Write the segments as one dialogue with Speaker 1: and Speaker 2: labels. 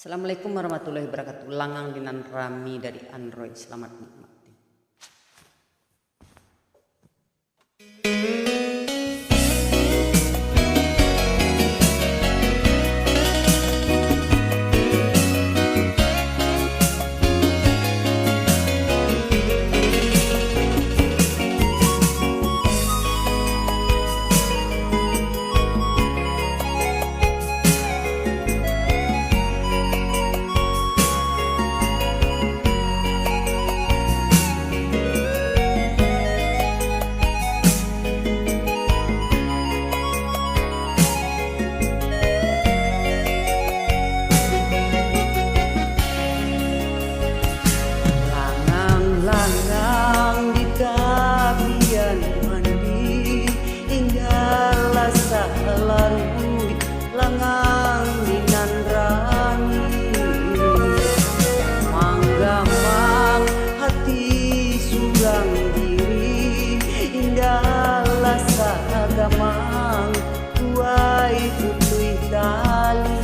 Speaker 1: Assalamualaikum warahmatullahi wabarakatuh. Langang dinan rami dari Android. Selamat menikmati. Langang di tapian mandi, tinggallah salarui langang dinan rami. Manggamang hati surang diri, indahlah sagamang tuai putui tali.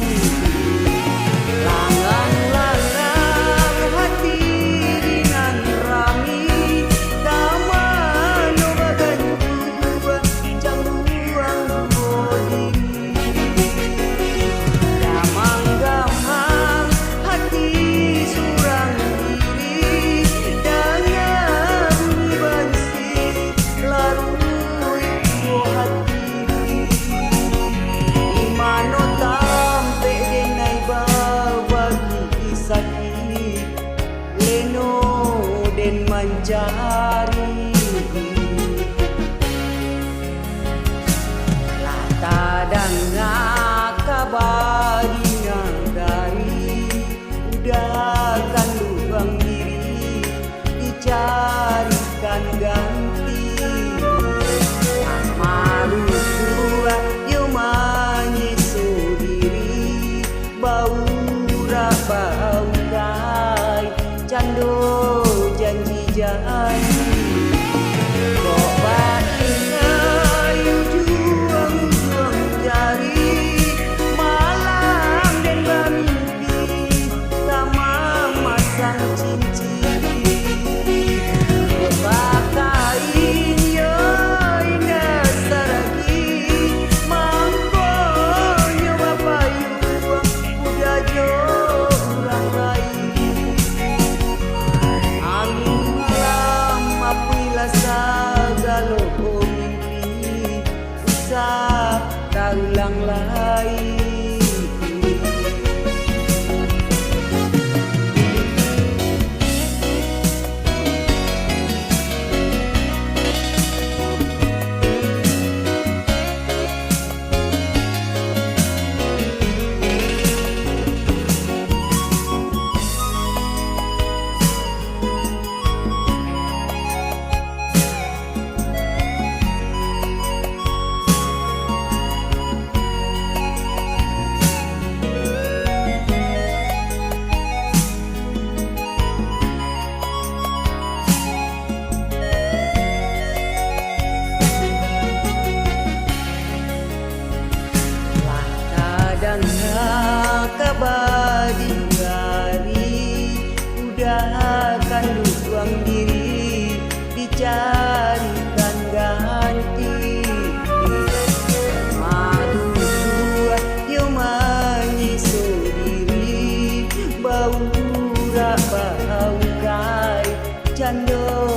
Speaker 1: Mencari lata dan ngakabadinya dari udahkan lubang diri dicarikan ganti amaru tua yo manyisu diri bau bau kai cando janji kok batin juang jari malam dan bermimpi sama masang cincin bakain yo indah saragi mangko nyoba payu udah jo urang lain sagalo mimpi usah kaulang lain. Dan kabadi hari udahkan luang diri dicarikan ganti madu sua yo manyisu diri bau bau kai cando